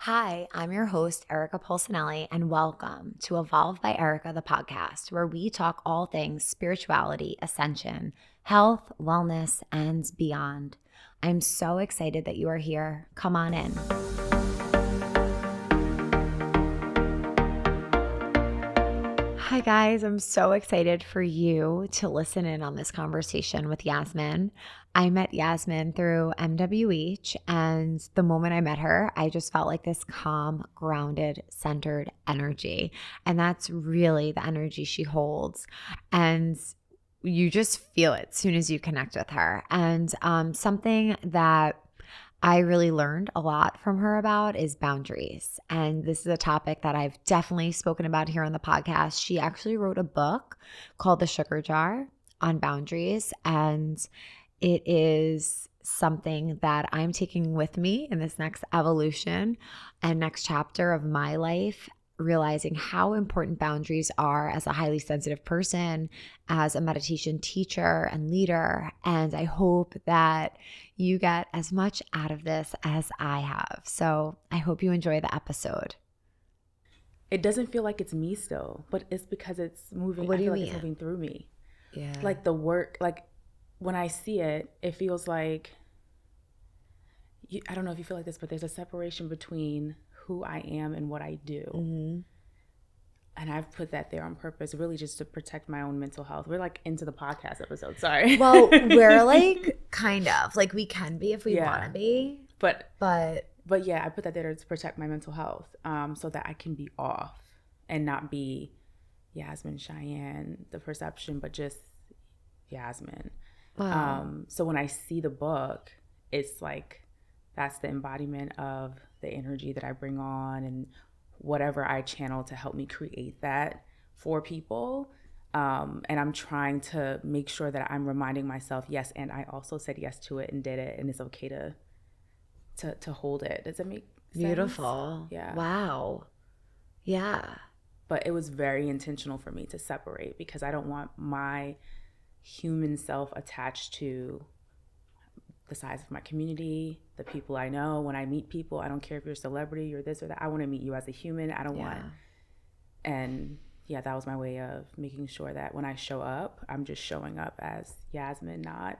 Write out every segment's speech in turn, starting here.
Hi, I'm your host, Erica Polsinelli, and welcome to Evolve by Erica, the podcast, where we talk all things spirituality, ascension, health, wellness, and beyond. I'm so excited that you are here. Come on in. Hi, guys. I'm so excited for you to listen in on this conversation with Yasmine. I met Yasmine through MWH, and the moment I met her, I just felt like this calm, grounded, centered energy. And that's really the energy she holds. And you just feel it as soon as you connect with her. And something that I really learned a lot from her about is boundaries. And this is a topic that I've definitely spoken about here on the podcast. She actually wrote a book called The Sugar Jar on boundaries. And it is something that I'm taking with me in this next evolution and next chapter of my life, realizing how important boundaries are as a highly sensitive person, as a meditation teacher and leader. And I hope that you get as much out of this as I have. So I hope you enjoy the episode. It doesn't feel like it's me still, but it's because it's moving. What do you I feel mean? like it's moving through me. Yeah. Like the work, like when I see it, it feels like, I don't know if you feel like this, but there's a separation between who I am and what I do. Mm-hmm. And I've put that there on purpose, really just to protect my own mental health. We're like into the podcast episode, sorry. Well, we're like kind of like we can be if we want to be. But yeah, I put that there to protect my mental health, so that I can be off and not be Yasmine Cheyenne, the perception, but just Yasmine. Wow. So when I see the book, it's like that's the embodiment of the energy that I bring on and whatever I channel to help me create that for people. And I'm trying to make sure that I'm reminding myself, yes, and I also said yes to it and did it, and it's okay to hold it. Does it make sense? Beautiful. Yeah. Wow. Yeah. But it was very intentional for me to separate because I don't want my human self attached to the size of my community, the people I know. When I meet people, I don't care if you're a celebrity, you're this or that. I want to meet you as a human. I don't want. And yeah, that was my way of making sure that when I show up, I'm just showing up as Yasmine, not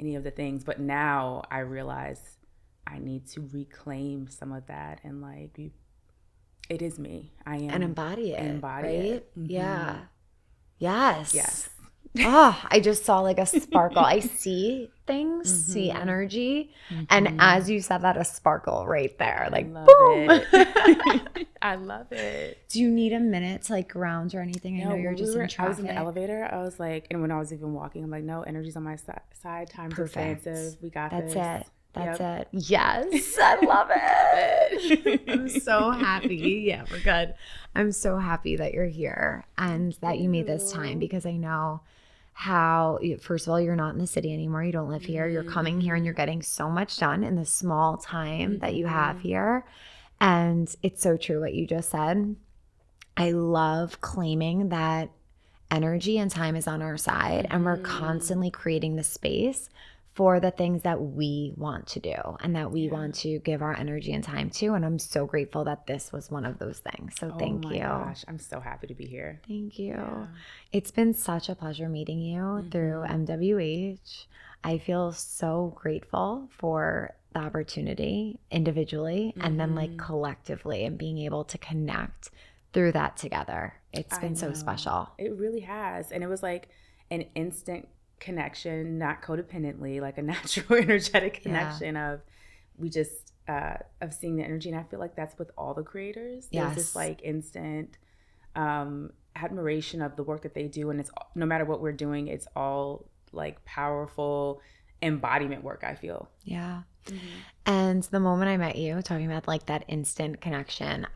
any of the things. But now I realize I need to reclaim some of that and like, it is me. I am. And embody it. Right? Mm-hmm. Yeah. Yes. Oh, I just saw like a sparkle. I see things, see energy. And as you said that, a sparkle right there. Like, boom. I love it. Do you need a minute to like ground or anything? I know you're just in traffic. I was in the elevator. I was like, and when I was even walking, I'm like, no, energy's on my side. Time's expansive. We got this. That's it. Yes. I love it. I'm so happy. Yeah, we're good. I'm so happy that you're here and that you made this time because I know how, first of all, you're not in the city anymore. You don't live here. You're coming here and you're getting so much done in the small time that you have here. And it's so true what you just said. I love claiming that energy and time is on our side and we're constantly creating the space for the things that we want to do and that we want to give our energy and time to. And I'm so grateful that this was one of those things. So thank you. Oh my gosh, I'm so happy to be here. Thank you. Yeah. It's been such a pleasure meeting you through MWH. I feel so grateful for the opportunity individually and then like collectively and being able to connect through that together. It's been so special. It really has. And it was like an instant connection, not codependently, like a natural energetic connection of we just of seeing the energy. And I feel like that's with all the creators. There's this like instant admiration of the work that they do, and it's no matter what we're doing, it's all like powerful embodiment work, I feel. And the moment I met you, talking about like that instant connection,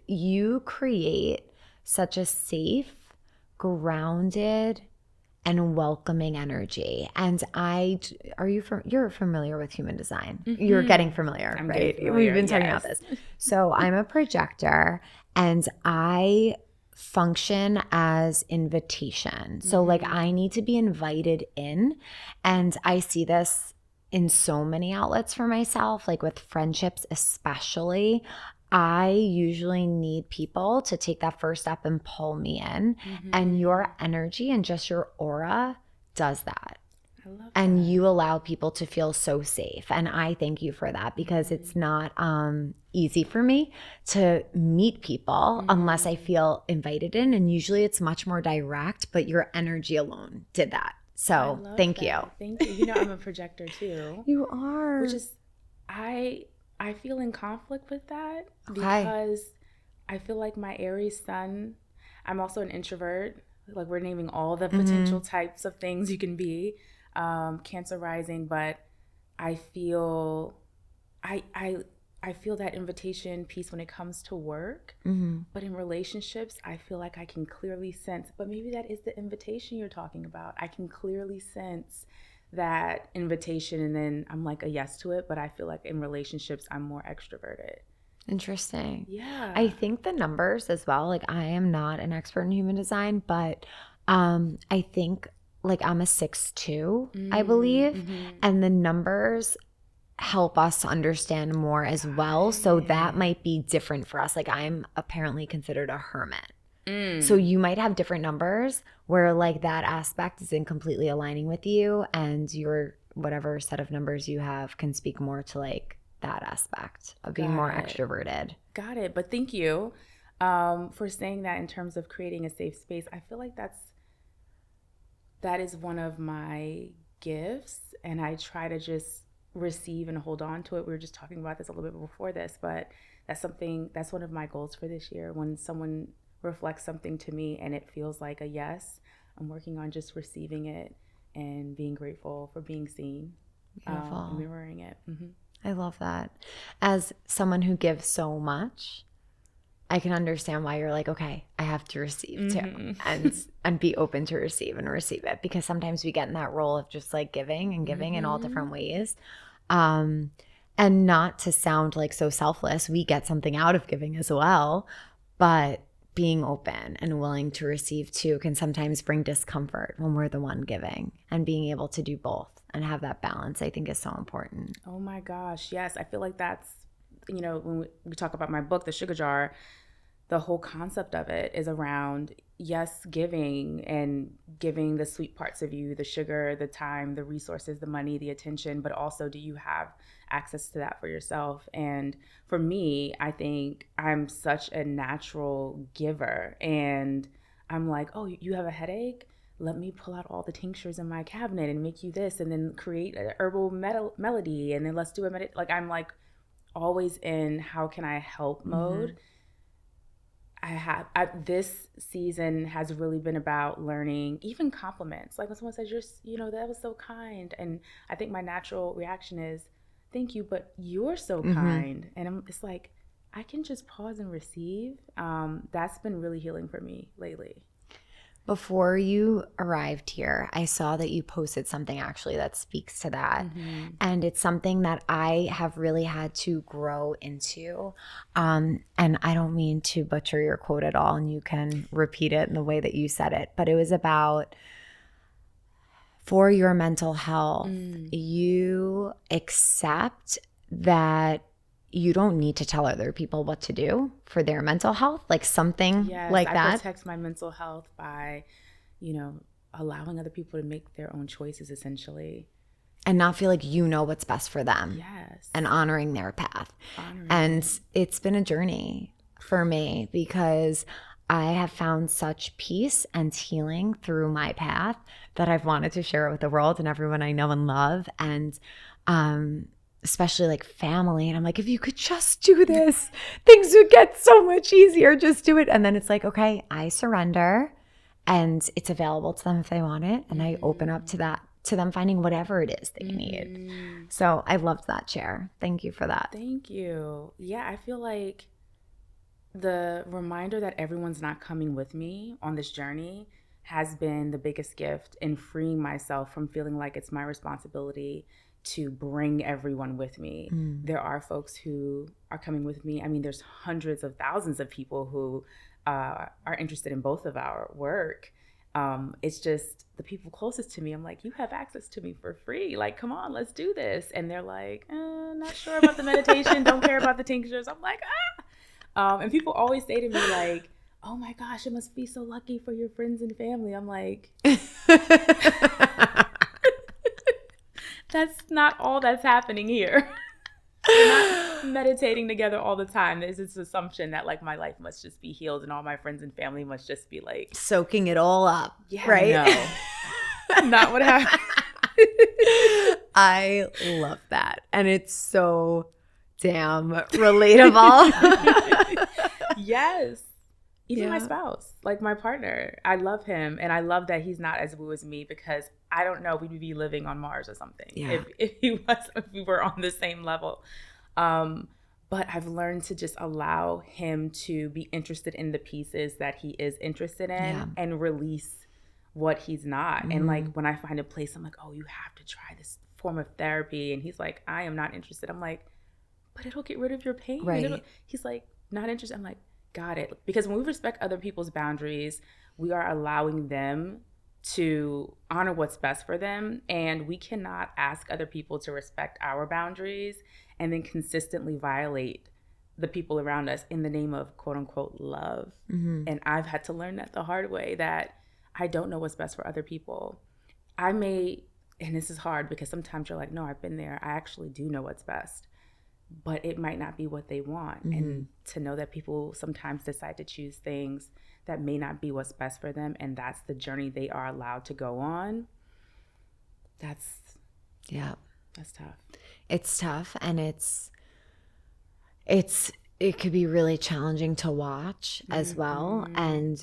you create such a safe, grounded and welcoming energy. And you're familiar with human design. You're getting familiar, I'm right? getting familiar, We've been talking about this. So I'm a projector and I function as invitation. So like I need to be invited in, and I see this in so many outlets for myself, like with friendships especially. I usually need people to take that first step and pull me in. And your energy and just your aura does that. I love And that. you allow people to feel so safe. And I thank you for that, because it's not easy for me to meet people unless I feel invited in. And usually it's much more direct, but your energy alone did that. I So love thank that. you. Thank you. You know, I'm a projector too, You are. which is I I feel in conflict with that Okay. because I feel like my Aries sun, I'm also an introvert. Like we're naming all the potential types of things you can be. Cancer rising, but I feel I feel that invitation piece when it comes to work. But in relationships, I feel like I can clearly sense, but maybe that is the invitation you're talking about. I can clearly sense that invitation, and then I'm like a yes to it, but I feel like in relationships I'm more extroverted. Interesting. Yeah. I think the numbers as well, like I am not an expert in human design, but I think like I'm a 6'2", I believe, and the numbers help us to understand more as well. So that might be different for us. Like I'm apparently considered a hermit. So you might have different numbers where like that aspect isn't completely aligning with you, and your whatever set of numbers you have can speak more to like that aspect of being more extroverted. Got it. But thank you for saying that in terms of creating a safe space. I feel like that is one of my gifts, and I try to just receive and hold on to it. We were just talking about this a little bit before this, but that's one of my goals for this year. When someone reflects something to me and it feels like a yes, I'm working on just receiving it and being grateful for being seen, Beautiful. and mirroring it. I love that. As someone who gives so much, I can understand why you're like, okay, I have to receive too, and be open to receive it, because sometimes we get in that role of just like giving and giving in all different ways. And not to sound like so selfless, we get something out of giving as well, but being open and willing to receive too can sometimes bring discomfort when we're the one giving, and being able to do both and have that balance, I think, is so important. Oh my gosh, yes. I feel like that's, when we talk about my book, The Sugar Jar, the whole concept of it is around, yes, giving, and giving the sweet parts of you, the sugar, the time, the resources, the money, the attention, but also do you have access to that for yourself? And for me, I think I'm such a natural giver, and I'm like, oh, you have a headache? Let me pull out all the tinctures in my cabinet and make you this, and then create a herbal melody, and then let's do a like I'm like always in how can I help mode. This season has really been about learning even compliments. Like when someone says, that was so kind. And I think my natural reaction is, thank you, but you're so kind. And it's like, I can just pause and receive. That's been really healing for me lately. Before you arrived here, I saw that you posted something actually that speaks to that. And it's something that I have really had to grow into. And I don't mean to butcher your quote at all, and you can repeat it in the way that you said it, but it was about, for your mental health, you accept that you don't need to tell other people what to do for their mental health, like something like that. I protect my mental health by, allowing other people to make their own choices, essentially. And not feel like you know what's best for them. Yes. And honoring their path. And it's been a journey for me, because I have found such peace and healing through my path that I've wanted to share it with the world and everyone I know and love. And especially like family. And I'm like, if you could just do this, things would get so much easier. Just do it. And then it's like, okay, I surrender, and it's available to them if they want it. And I open up to that, to them finding whatever it is they need. So I loved that share. Thank you for that. Thank you. Yeah, I feel like the reminder that everyone's not coming with me on this journey has been the biggest gift in freeing myself from feeling like it's my responsibility to bring everyone with me. There are folks who are coming with me. I mean, there's hundreds of thousands of people who are interested in both of our work. It's just the people closest to me. I'm like, you have access to me for free. Like, come on, let's do this. And they're like, not sure about the meditation. Don't care about the tinctures. I'm like, and people always say to me like, oh my gosh, it must be so lucky for your friends and family. I'm like, that's not all that's happening here. We're not meditating together all the time. There's this assumption that like my life must just be healed and all my friends and family must just be like soaking it all up. Yeah, right? No, not what happened. I love that. And it's so damn relatable. Yes. Even my spouse, like my partner, I love him. And I love that he's not as woo as me because I don't know, we'd be living on Mars or something if we were on the same level. But I've learned to just allow him to be interested in the pieces that he is interested in and release what he's not. And like when I find a place, I'm like, oh, you have to try this form of therapy. And he's like, I am not interested. I'm like, but it'll get rid of your pain. Right. He's like, not interested. I'm like, got it. Because when we respect other people's boundaries, we are allowing them to honor what's best for them. And we cannot ask other people to respect our boundaries and then consistently violate the people around us in the name of quote unquote love. And I've had to learn that the hard way, that I don't know what's best for other people. And this is hard because sometimes you're like, no, I've been there. I actually do know what's best. But it might not be what they want. And to know that people sometimes decide to choose things that may not be what's best for them, and that's the journey they are allowed to go on, that's tough. It's tough, and it could be really challenging to watch as well. And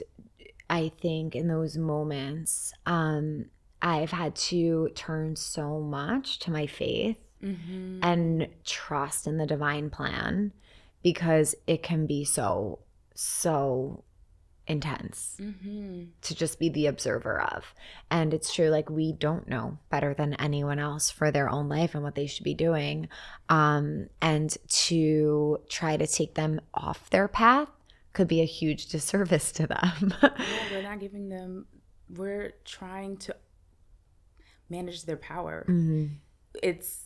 I think in those moments, I've had to turn so much to my faith and trust in the divine plan, because it can be so intense to just be the observer of. And it's true, like, we don't know better than anyone else for their own life and what they should be doing. And to try to take them off their path could be a huge disservice to them. We're not giving them, we're trying to manage their power. It's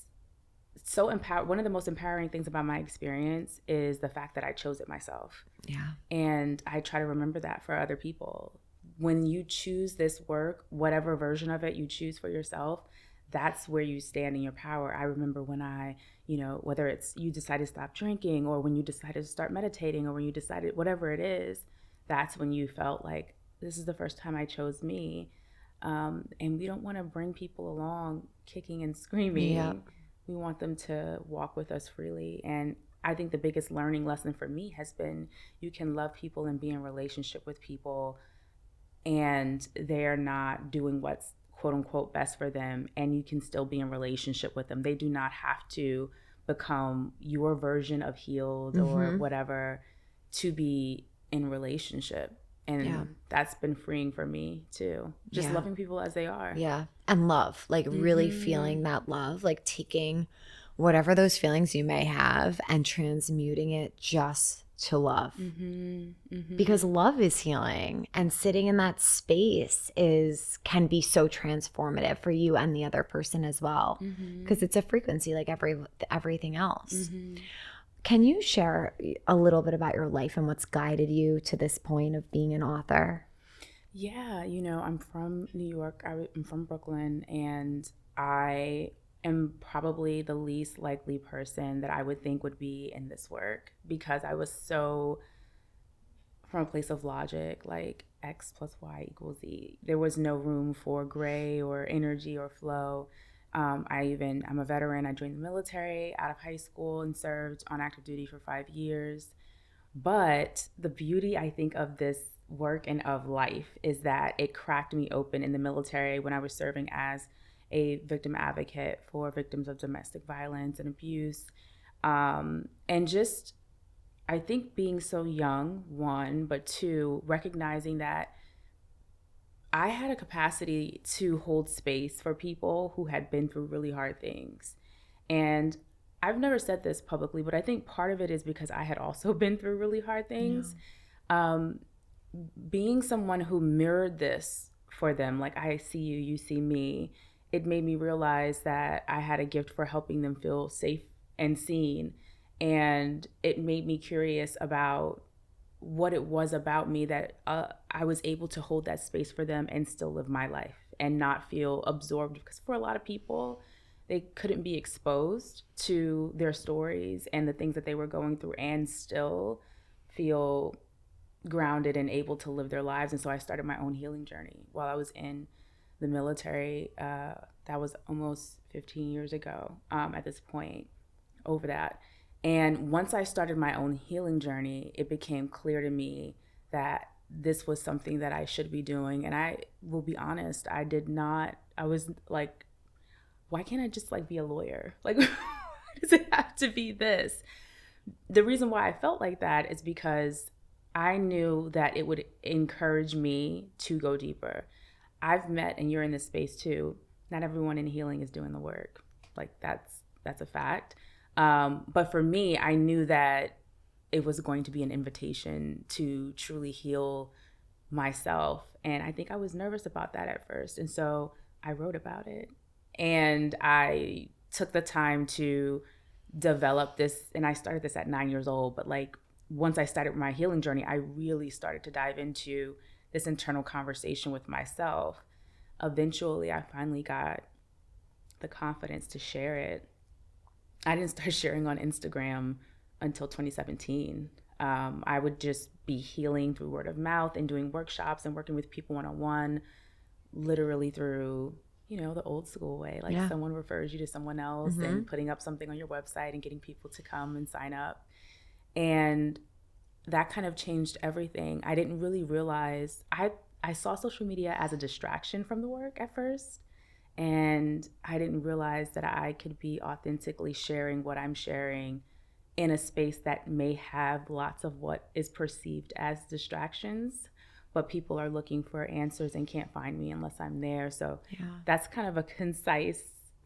so empowered. One of the most empowering things about my experience is the fact that I chose it myself. And I try to remember that for other people. When you choose this work, whatever version of it you choose for yourself, that's where you stand in your power. I remember when I, whether it's you decided to stop drinking, or when you decided to start meditating, or when you decided whatever it is, that's when you felt like, this is the first time I chose me. And we don't want to bring people along kicking and screaming. We want them to walk with us freely. And I think the biggest learning lesson for me has been, you can love people and be in relationship with people, and they're not doing what's quote unquote best for them, and you can still be in relationship with them. They do not have to become your version of healed or whatever to be in relationship. And that's been freeing for me too. Just loving people as they are. And love, like really feeling that love, like taking whatever those feelings you may have and transmuting it just to love. Because love is healing, and sitting in that space can be so transformative for you and the other person as well. Because it's a frequency like everything else. Can you share a little bit about your life and what's guided you to this point of being an author? Yeah, I'm from New York. I'm from Brooklyn, and I am probably the least likely person that I would think would be in this work, because I was so from a place of logic, like X plus Y equals Z. There was no room for gray or energy or flow. I'm a veteran. I joined the military out of high school and served on active duty for 5 years. But the beauty, I think, of this work and of life is that it cracked me open in the military when I was serving as a victim advocate for victims of domestic violence and abuse. And just, I think, being so young, one, but two, recognizing that I had a capacity to hold space for people who had been through really hard things. And I've never said this publicly, but I think part of it is because I had also been through really hard things. Being someone who mirrored this for them. Like, I see you, you see me. It made me realize that I had a gift for helping them feel safe and seen. And it made me curious about what it was about me that I was able to hold that space for them and still live my life and not feel absorbed. Because for a lot of people, they couldn't be exposed to their stories and the things that they were going through and still feel grounded and able to live their lives. And so I started my own healing journey while I was in the military. That was almost 15 years ago at this point, over that. And once I started my own healing journey, it became clear to me that this was something that I should be doing. And I will be honest, I was like, why can't I just like be a lawyer? Like, why does it have to be this? The reason why I felt like that is because I knew that it would encourage me to go deeper. I've met, and you're in this space too, not everyone in healing is doing the work. Like, that's a fact. But for me, I knew that it was going to be an invitation to truly heal myself. And I think I was nervous about that at first. And so I wrote about it. And I took the time to develop this. And I started this at 9 years old. But like, once I started my healing journey, I really started to dive into this internal conversation with myself. Eventually, I finally got the confidence to share it. I didn't start sharing on Instagram until 2017. I would just be healing through word of mouth and doing workshops and working with people one-on-one, literally through, the old school way. Like, someone refers you to someone else and putting up something on your website and getting people to come and sign up. And that kind of changed everything. I didn't really realize, I saw social media as a distraction from the work at first. And I didn't realize that I could be authentically sharing what I'm sharing in a space that may have lots of what is perceived as distractions, but people are looking for answers and can't find me unless I'm there. So that's kind of a concise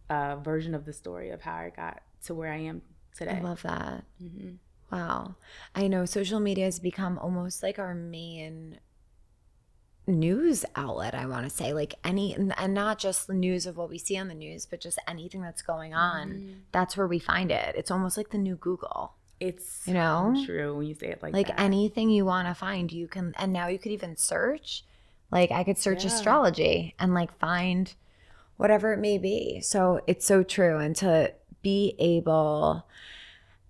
version of the story of how I got to where I am today. I love that. Mm-hmm. Wow. I know social media has become almost like our main news outlet, I want to say, like and not just the news of what we see on the news, but just anything that's going on. That's where we find it. It's almost like the new Google. It's true when you say it like that. Anything you want to find, you can. And now you could even search. Like, I could search astrology and like find whatever it may be. So it's so true. And to be able,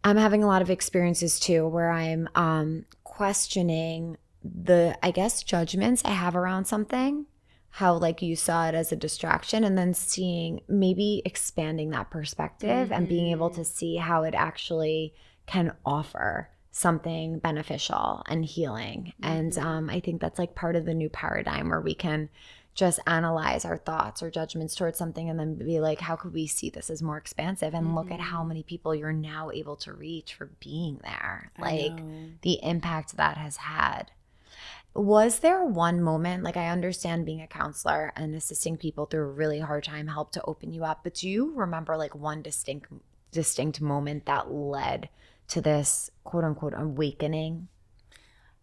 I'm having a lot of experiences too where I'm questioning the, I guess, judgments I have around something, how like you saw it as a distraction, and then seeing, maybe expanding that perspective and being able to see how it actually can offer something beneficial and healing. And I think that's like part of the new paradigm where we can just analyze our thoughts or judgments towards something and then be like, how could we see this as more expansive? And look at how many people you're now able to reach for being there. Like, the impact that has had. Was there one moment, like, I understand being a counselor and assisting people through a really hard time helped to open you up, but do you remember like one distinct moment that led to this quote unquote awakening?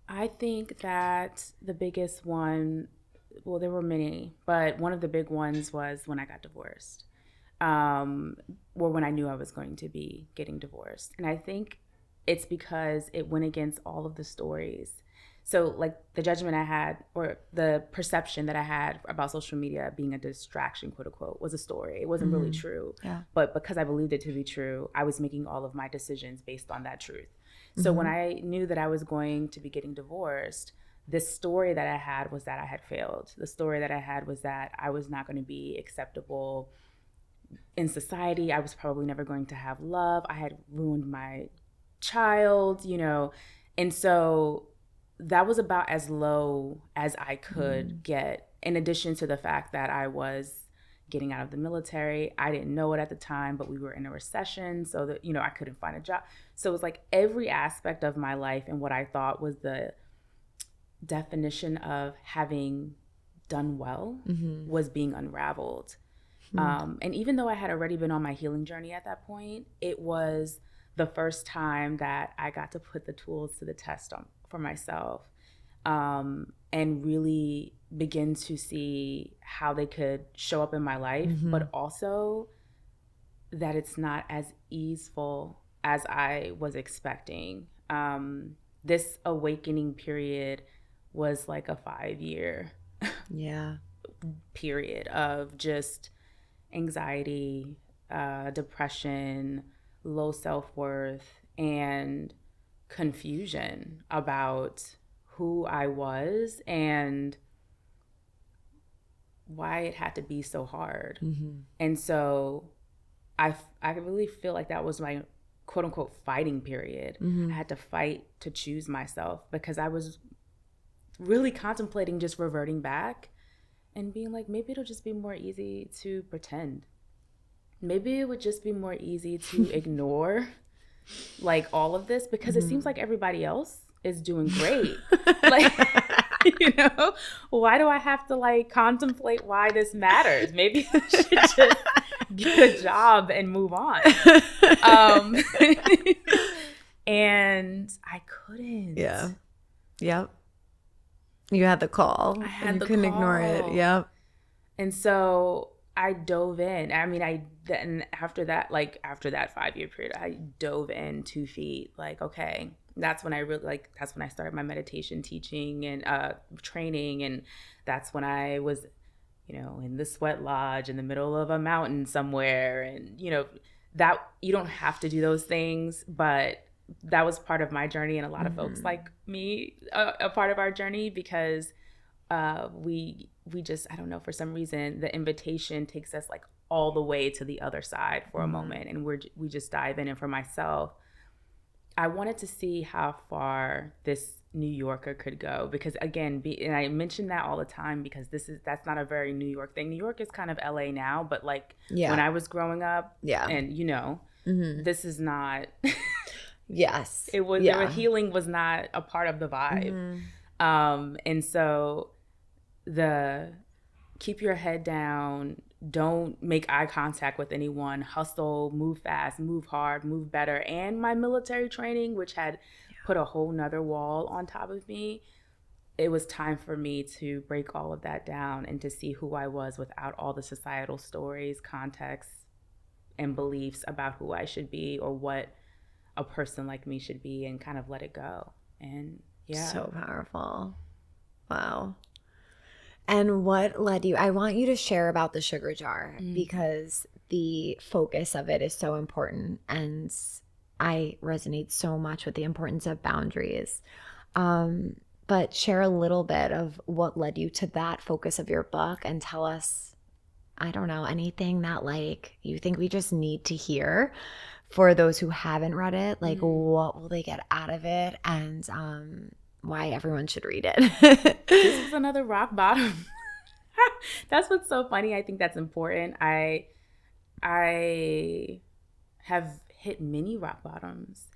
I think that the biggest one, well, there were many, but one of the big ones was when I got divorced, or when I knew I was going to be getting divorced. And I think it's because it went against all of the stories. So like the judgment I had, or the perception that I had about social media being a distraction, quote unquote, was a story. It wasn't really true. But because I believed it to be true, I was making all of my decisions based on that truth. So when I knew that I was going to be getting divorced, this story that I had was that I had failed. The story that I had was that I was not going to be acceptable in society. I was probably never going to have love. I had ruined my child, and so that was about as low as I could get, in addition to the fact that I was getting out of the military. I didn't know it at the time, but we were in a recession, so that, I couldn't find a job. So it was like every aspect of my life and what I thought was the definition of having done well was being unraveled. And even though I had already been on my healing journey at that point, it was the first time that I got to put the tools to the test for myself. and really begin to see how they could show up in my life, but also that it's not as easeful as I was expecting. This awakening period was like a 5-year period of just anxiety, depression, low self-worth, and confusion about who I was and why it had to be so hard. And so I really feel like that was my quote unquote fighting period. I had to fight to choose myself because I was really contemplating just reverting back and being like, maybe it'll just be more easy to pretend. Maybe it would just be more easy to ignore like all of this because it seems like everybody else is doing great. Like, you know, why do I have to like contemplate why this matters? Maybe I should just get a job and move on. And I couldn't. Yeah. Yep. You had the call. I had and the you couldn't call. ignore it. Yep. And so I dove in. I mean, then after that 5-year period, I dove in 2 feet. Like, okay, that's when I really that's when I started my meditation teaching and training, and that's when I was, in the sweat lodge in the middle of a mountain somewhere, and that you don't have to do those things, but that was part of my journey, and a lot of folks like me, a part of our journey, because we just, I don't know, for some reason the invitation takes us like all the way to the other side for a moment, and we just dive in. And for myself, I wanted to see how far this New Yorker could go, because again, and I mention that all the time because that's not a very New York thing. New York is kind of LA now, but like when I was growing up, and this is not. Yes, it was. Healing was not a part of the vibe, and so the keep your head down, don't make eye contact with anyone, hustle, move fast, move hard, move better, and my military training, which had put a whole nother wall on top of me. It was time for me to break all of that down and to see who I was without all the societal stories, contexts, and beliefs about who I should be or what a person like me should be, and kind of let it go. And so powerful. Wow. And what led you? I want you to share about the sugar jar because the focus of it is so important, and I resonate so much with the importance of boundaries. But share a little bit of what led you to that focus of your book, and tell us, I don't know, anything that like you think we just need to hear for those who haven't read it. Like, what will they get out of it, and why everyone should read it. This is another rock bottom. That's what's so funny. I think that's important. I have hit many rock bottoms.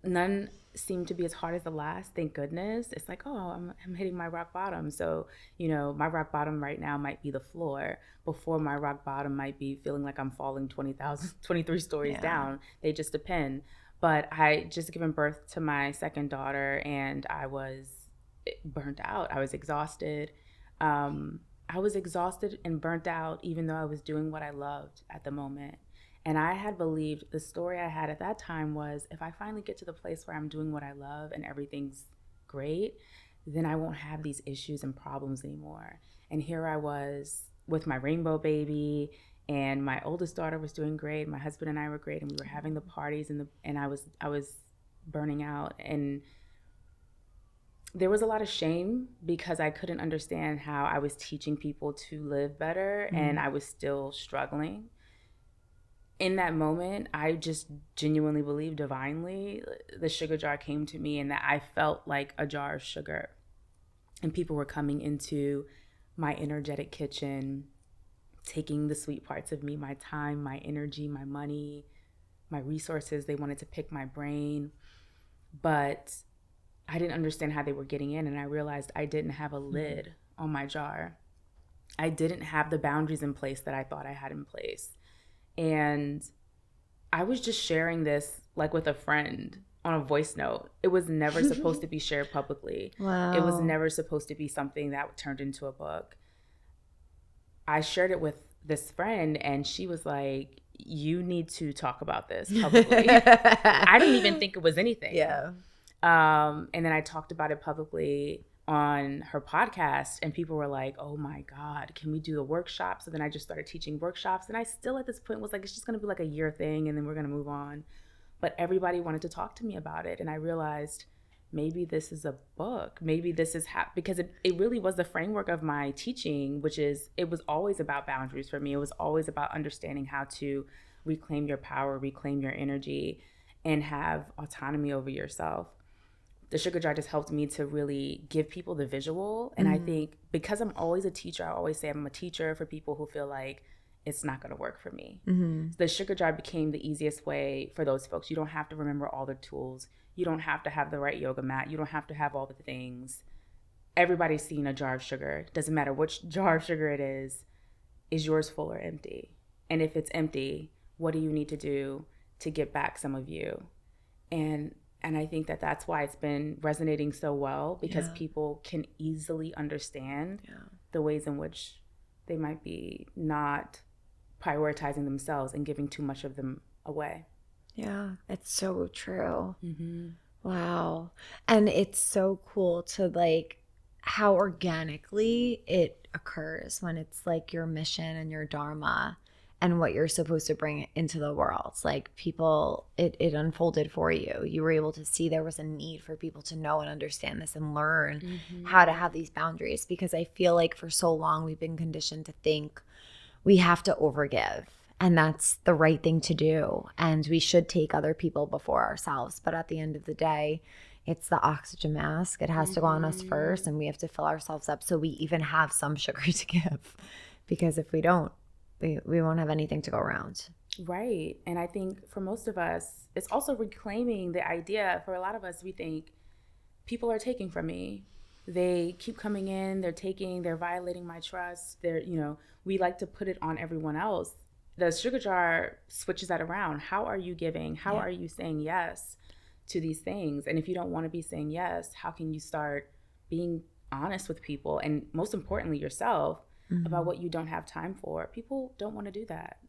None seem to be as hard as the last, thank goodness. It's like, oh, I'm hitting my rock bottom. So, my rock bottom right now might be the floor. Before, my rock bottom might be feeling like I'm falling 23 stories down. They just depend. But I just given birth to my second daughter, and I was burnt out. I was exhausted. I was exhausted and burnt out, even though I was doing what I loved at the moment. And I had believed, the story I had at that time was, if I finally get to the place where I'm doing what I love and everything's great, then I won't have these issues and problems anymore. And here I was with my rainbow baby, and my oldest daughter was doing great. My husband and I were great, and we were having the parties, and I was burning out. And there was a lot of shame because I couldn't understand how I was teaching people to live better, and I was still struggling. In that moment, I just genuinely believe divinely the sugar jar came to me, and that I felt like a jar of sugar. And people were coming into my energetic kitchen, taking the sweet parts of me, my time, my energy, my money, my resources. They wanted to pick my brain. But I didn't understand how they were getting in, and I realized I didn't have a lid on my jar. I didn't have the boundaries in place that I thought I had in place. And I was just sharing this like with a friend on a voice note. It was never supposed to be shared publicly. Wow. It was never supposed to be something that turned into a book. I shared it with this friend, and she was like, you need to talk about this publicly. I didn't even think it was anything. Yeah. And then I talked about it publicly on her podcast, and people were like, oh my God, can we do a workshop? So then I just started teaching workshops, and I still at this point was like, it's just going to be like a year thing, and then we're going to move on. But everybody wanted to talk to me about it, and I realized maybe this is a book. Maybe this is because it really was the framework of my teaching, which is, it was always about boundaries for me. It was always about understanding how to reclaim your power, reclaim your energy, and have autonomy over yourself. The sugar jar just helped me to really give people the visual. And I think because I'm always a teacher, I always say I'm a teacher for people who feel like it's not going to work for me. So the sugar jar became the easiest way for those folks. You don't have to remember all the tools. You don't have to have the right yoga mat. You don't have to have all the things. Everybody's seen a jar of sugar. Doesn't matter which jar of sugar it is yours full or empty? And if it's empty, what do you need to do to get back some of you? And I think that that's why it's been resonating so well, because people can easily understand the ways in which they might be not prioritizing themselves and giving too much of them away. Yeah, it's so true. Wow. And it's so cool to like how organically it occurs when it's like your mission and your dharma and what you're supposed to bring into the world. It's like people, it unfolded for you. You were able to see there was a need for people to know and understand this and learn how to have these boundaries, because I feel like for so long we've been conditioned to think we have to overgive, and that's the right thing to do, and we should take other people before ourselves. But at the end of the day, it's the oxygen mask. It has to go on us first, and we have to fill ourselves up so we even have some sugar to give, because if we don't, we won't have anything to go around. Right. And I think for most of us, it's also reclaiming the idea. For a lot of us, we think people are taking from me. They keep coming in, they're violating my trust. We like to put it on everyone else. The sugar jar switches that around. How are you giving? How are you saying yes to these things? And if you don't want to be saying yes, how can you start being honest with people? And most importantly, yourself, about what you don't have time for. People don't want to do that.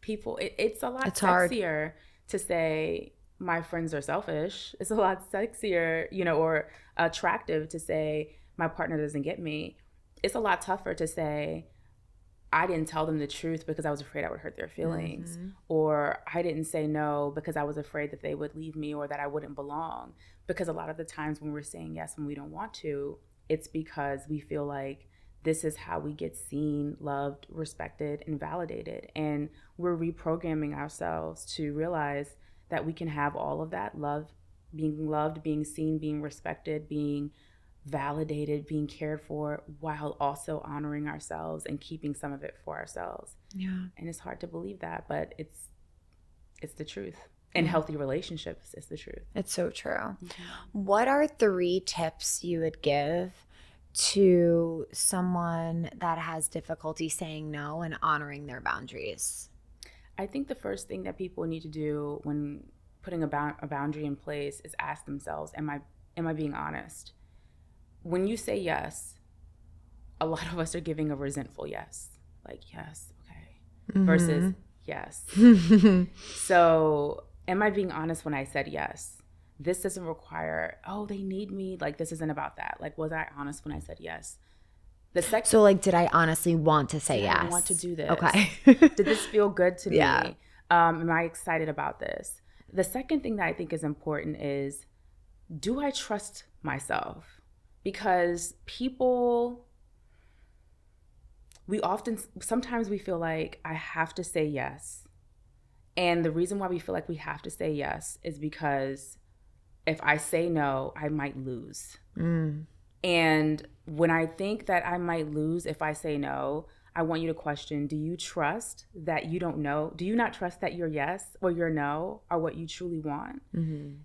It's a lot sexier to say my friends are selfish. It's a lot sexier, or attractive to say my partner doesn't get me. It's a lot tougher to say I didn't tell them the truth because I was afraid I would hurt their feelings, or I didn't say no because I was afraid that they would leave me or that I wouldn't belong. Because a lot of the times when we're saying yes when we don't want to, it's because we feel like this is how we get seen, loved, respected, and validated. And we're reprogramming ourselves to realize that we can have all of that love, being seen, being respected, being validated, being cared for, while also honoring ourselves and keeping some of it for ourselves. Yeah. And it's hard to believe that, but it's the truth. And healthy relationships is the truth. It's so true. What are 3 tips you would give to someone that has difficulty saying no and honoring their boundaries? I think the first thing that people need to do when putting a boundary in place is ask themselves, am I being honest? When you say yes, a lot of us are giving a resentful yes. Like, yes, okay. Versus yes. So am I being honest when I said yes? This doesn't require, they need me. Like, this isn't about that. Like, was I honest when I said yes? So, like, did I honestly want to say yes? I want to do this. Okay. Did this feel good to me? Am I excited about this? The second thing that I think is important is, do I trust myself? Because sometimes we feel like I have to say yes. And the reason why we feel like we have to say yes is because if I say no, I might lose. And when I think that I might lose if I say no, I want you to question, do you trust that you don't know? Do you not trust that your yes or your no are what you truly want?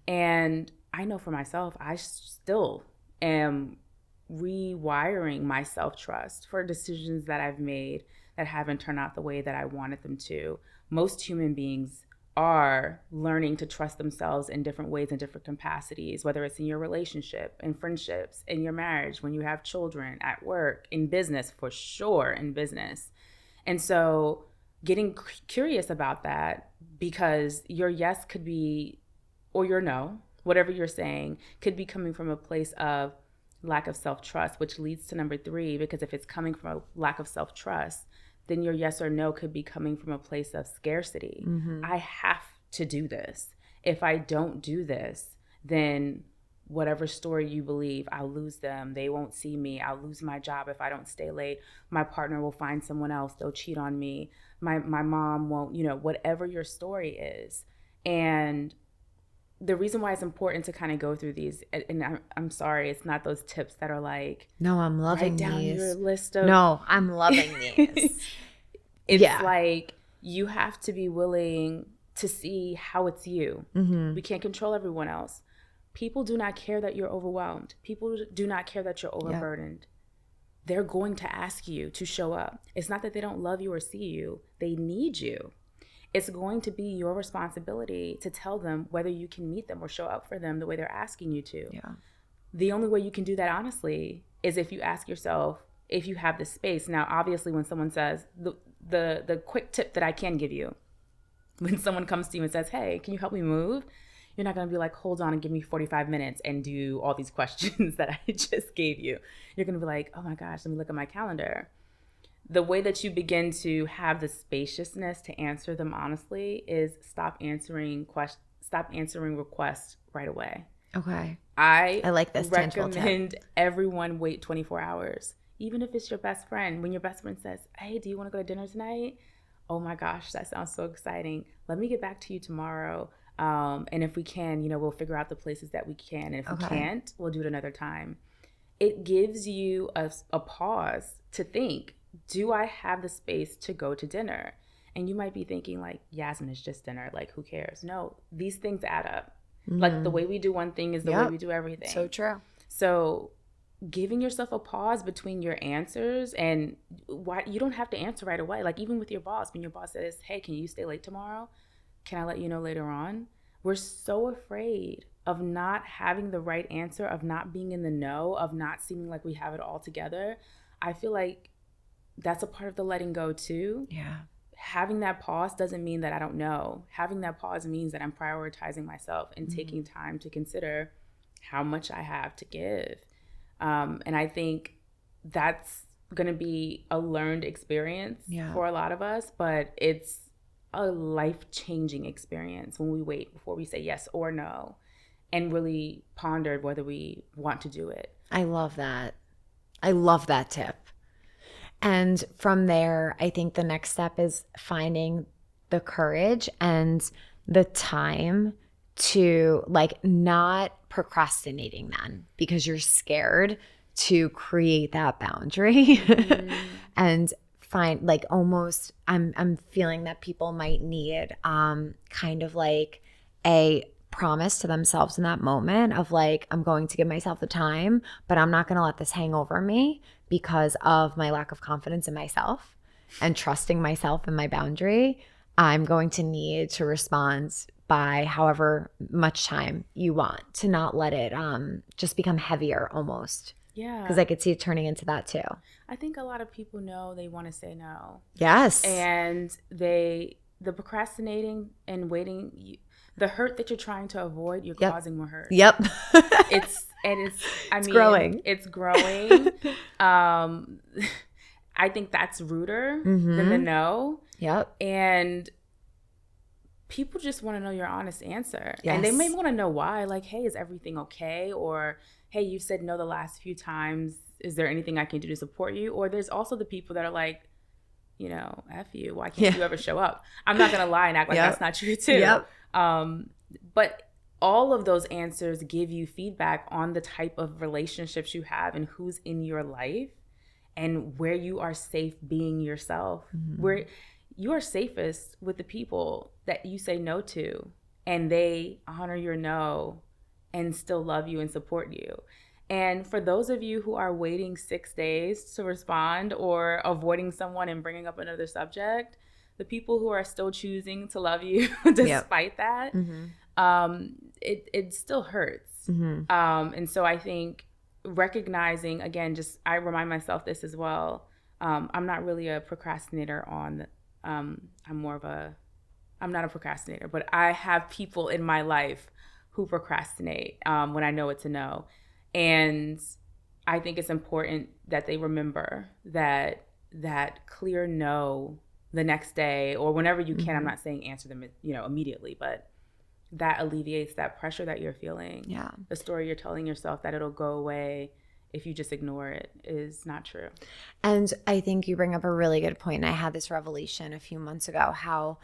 And I know for myself, I still am rewiring my self-trust for decisions that I've made that haven't turned out the way that I wanted them to. Most human beings are learning to trust themselves in different ways, in different capacities, whether it's in your relationship, in friendships, in your marriage, when you have children, at work, in business, for sure, in business. And so getting curious about that, because your yes could be, or your no, whatever you're saying, could be coming from a place of lack of self-trust, which leads to number 3, because if it's coming from a lack of self-trust, then your yes or no could be coming from a place of scarcity. I have to do this. If I don't do this, then whatever story you believe, I'll lose them. They won't see me. I'll lose my job if I don't stay late. My partner will find someone else. They'll cheat on me. My mom won't, whatever your story is. And the reason why it's important to kind of go through these, and I'm sorry, it's not those tips that are like, no, I'm loving write down these. your list of. No, I'm loving these. It's like you have to be willing to see how it's you. We can't control everyone else. People do not care that you're overwhelmed. People do not care that you're overburdened. They're going to ask you to show up. It's not that they don't love you or see you. They need you. It's going to be your responsibility to tell them whether you can meet them or show up for them the way they're asking you to. Yeah. The only way you can do that honestly is if you ask yourself if you have the space. Now, obviously, when someone says, the quick tip that I can give you, when someone comes to you and says, hey, can you help me move? You're not going to be like, hold on and give me 45 minutes and do all these questions that I just gave you. You're going to be like, oh my gosh, let me look at my calendar. The way that you begin to have the spaciousness to answer them honestly is stop answering requests right away. Okay. I like this recommend everyone wait 24 hours. Even if it's your best friend, when your best friend says, hey, do you want to go to dinner tonight? Oh my gosh, that sounds so exciting. Let me get back to you tomorrow. And if we can, we'll figure out the places that we can. And if we can't, we'll do it another time. It gives you a pause to think, do I have the space to go to dinner? And you might be thinking like, Yasmine, it's just dinner. Like, who cares? No, these things add up. Like the way we do one thing is the way we do everything. So true. So giving yourself a pause between your answers, and why you don't have to answer right away. Like even with your boss, when your boss says, hey, can you stay late tomorrow? Can I let you know later on? We're so afraid of not having the right answer, of not being in the know, of not seeming like we have it all together. I feel like that's a part of the letting go too. Yeah. Having that pause doesn't mean that I don't know. Having that pause means that I'm prioritizing myself and taking time to consider how much I have to give. And I think that's going to be a learned experience for a lot of us, but it's a life-changing experience when we wait before we say yes or no and really ponder whether we want to do it. I love that. I love that tip. And from there, I think the next step is finding the courage and the time to like not procrastinating then because you're scared to create that boundary and find like almost I'm feeling that people might need kind of like a promise to themselves in that moment of like, I'm going to give myself the time, but I'm not going to let this hang over me because of my lack of confidence in myself and trusting myself and my boundary. I'm going to need to respond by however much time you want to not let it just become heavier almost. Yeah. Because I could see it turning into that too. I think a lot of people know they want to say no. Yes. And the procrastinating and waiting, the hurt that you're trying to avoid, you're causing more hurt. Yep. It's growing. It's growing. I think that's ruder than the no. Yep. And people just want to know your honest answer. Yes. And they may want to know why. Like, hey, is everything okay? Or, hey, you said no the last few times. Is there anything I can do to support you? Or there's also the people that are like, F you. Why can't you ever show up? I'm not going to lie and act like that's not true too. Yep. But all of those answers give you feedback on the type of relationships you have and who's in your life and where you are safe being yourself. Where you are safest with the people that you say no to and they honor your no and still love you and support you. And for those of you who are waiting 6 days to respond or avoiding someone and bringing up another subject, the people who are still choosing to love you despite that, it still hurts. And so I think recognizing, again, just I remind myself this as well. I'm not really a procrastinator I'm not a procrastinator, but I have people in my life who procrastinate when I know it's a no. And I think it's important that they remember that clear no the next day or whenever you can. I'm not saying answer them, immediately, but that alleviates that pressure that you're feeling. Yeah. The story you're telling yourself that it'll go away if you just ignore it is not true. And I think you bring up a really good point. And I had this revelation a few months ago, how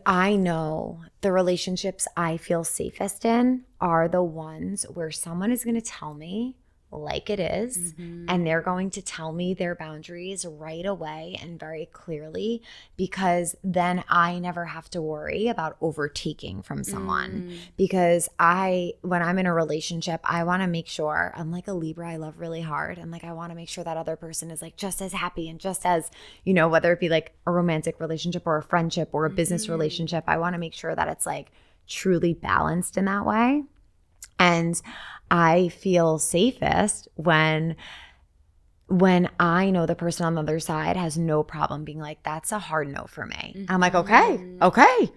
I know the relationships I feel safest in are the ones where someone is going to tell me like it is, and they're going to tell me their boundaries right away and very clearly, because then I never have to worry about overtaking from someone. Because when I'm in a relationship, I want to make sure, I'm like a Libra, I love really hard, and like I want to make sure that other person is like just as happy and just as, whether it be like a romantic relationship or a friendship or a business relationship, I want to make sure that it's like truly balanced in that way. And I feel safest when I know the person on the other side has no problem being like, that's a hard no for me. I'm like, okay.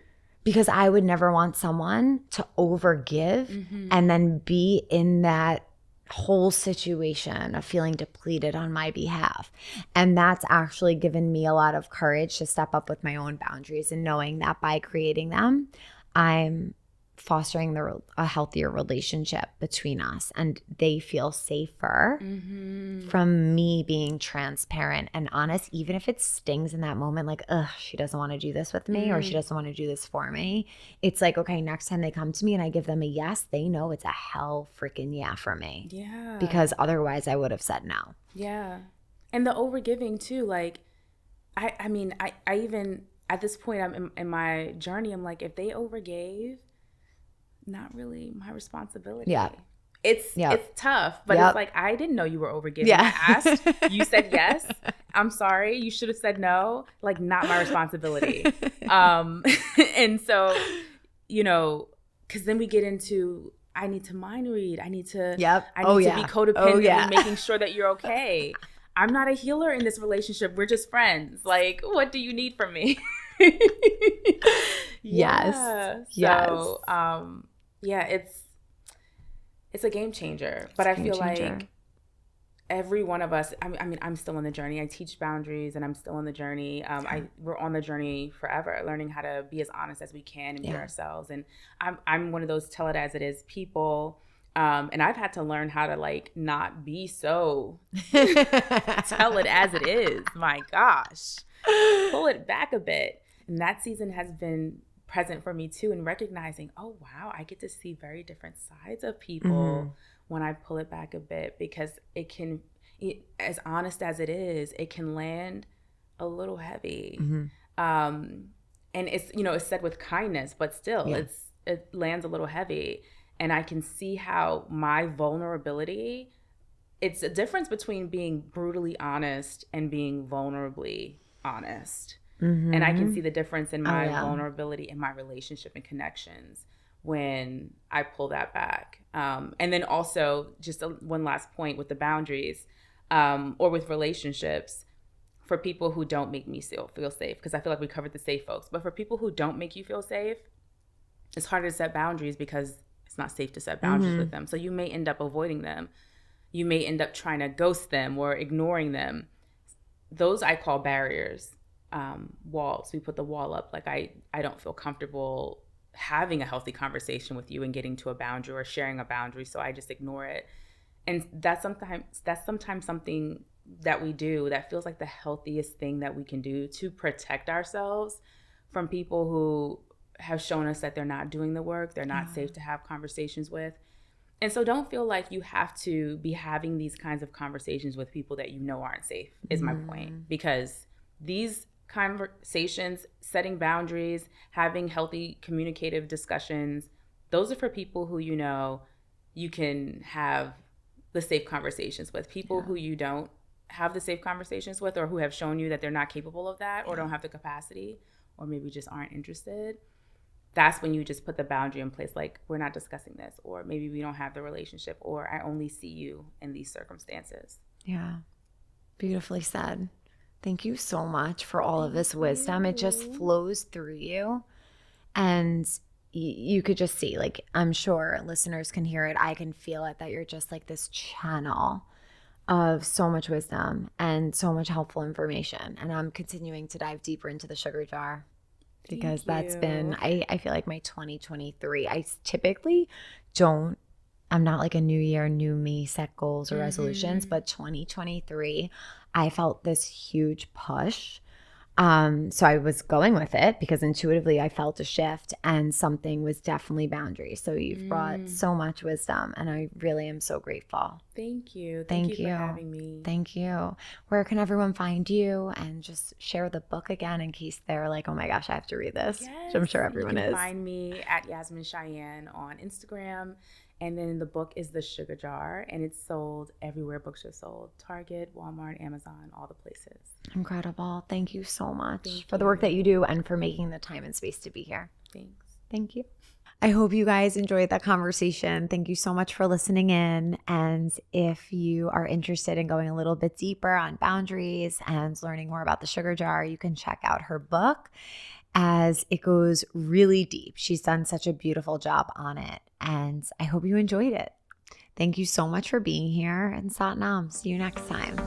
Because I would never want someone to overgive and then be in that whole situation of feeling depleted on my behalf. And that's actually given me a lot of courage to step up with my own boundaries and knowing that by creating them, I'm fostering a healthier relationship between us, and they feel safer from me being transparent and honest, even if it stings in that moment, like, she doesn't want to do this with me or she doesn't want to do this for me. It's like, okay, next time they come to me and I give them a yes, they know it's a hell freaking yeah for me. Yeah. Because otherwise I would have said no. Yeah. And the overgiving too, like, I mean, I even at this point I'm in my journey, I'm like, if they overgave, not really my responsibility. Yeah. It's tough, but it's like, I didn't know you were overgiving. Yeah. I asked, you said yes. I'm sorry. You should have said no. Like, not my responsibility. And so, because then we get into, I need to mind read. I need to be codependently making sure that you're okay. I'm not a healer in this relationship. We're just friends. Like, what do you need from me? Yes. It's a game changer. But I feel like every one of us, I mean, I'm still on the journey. I teach boundaries and I'm still on the journey. We're on the journey forever, learning how to be as honest as we can and be ourselves. And I'm one of those tell it as it is people. And I've had to learn how to like not be so tell it as it is. My gosh. Pull it back a bit. And that season has been present for me too, and recognizing, oh wow, I get to see very different sides of people when I pull it back a bit, because as honest as it is, it can land a little heavy. And it's, it's said with kindness, but still it lands a little heavy. And I can see how my vulnerability, it's a difference between being brutally honest and being vulnerably honest. And I can see the difference in my vulnerability in my relationship and connections when I pull that back. And then also, just one last point with the boundaries or with relationships, for people who don't make me feel safe, because I feel like we covered the safe folks, but for people who don't make you feel safe, it's harder to set boundaries because it's not safe to set boundaries with them. So you may end up avoiding them. You may end up trying to ghost them or ignoring them. Those I call barriers. Walls. We put the wall up. Like I don't feel comfortable having a healthy conversation with you and getting to a boundary or sharing a boundary, so I just ignore it. And that's sometimes something that we do that feels like the healthiest thing that we can do to protect ourselves from people who have shown us that they're not doing the work, they're not safe to have conversations with. And so don't feel like you have to be having these kinds of conversations with people that you know aren't safe, is my point. Because these conversations, setting boundaries, having healthy communicative discussions, those are for people who you can have the safe conversations with. People who you don't have the safe conversations with, or who have shown you that they're not capable of that, or don't have the capacity, or maybe just aren't interested, that's when you just put the boundary in place, like, we're not discussing this, or maybe we don't have the relationship, or I only see you in these circumstances. Yeah. Beautifully said. Thank you so much for all of this wisdom. It just flows through you. And you could just see, like, I'm sure listeners can hear it. I can feel it, that you're just like this channel of so much wisdom and so much helpful information. And I'm continuing to dive deeper into the sugar jar because that's been, I feel like my 2023. I typically don't, I'm not like a new year, new me, set goals or resolutions, but 2023, I felt this huge push. So I was going with it because intuitively I felt a shift, and something was definitely boundaries. So you've brought so much wisdom, and I really am so grateful. Thank you. Thank you for having me. Thank you. Where can everyone find you? And just share the book again in case they're like, oh my gosh, I have to read this. Yes, which I'm sure everyone you can is. Find me at Yasmine Cheyenne on Instagram. And then the book is The Sugar Jar, and it's sold everywhere books are sold. Target, Walmart, Amazon, all the places. Incredible. Thank you so much for the work that you do and for making the time and space to be here. Thanks. Thank you. I hope you guys enjoyed that conversation. Thank you so much for listening in. And if you are interested in going a little bit deeper on boundaries and learning more about the sugar jar, you can check out her book, as it goes really deep. She's done such a beautiful job on it, and I hope you enjoyed it. Thank you so much for being here, and Satnam. See you next time.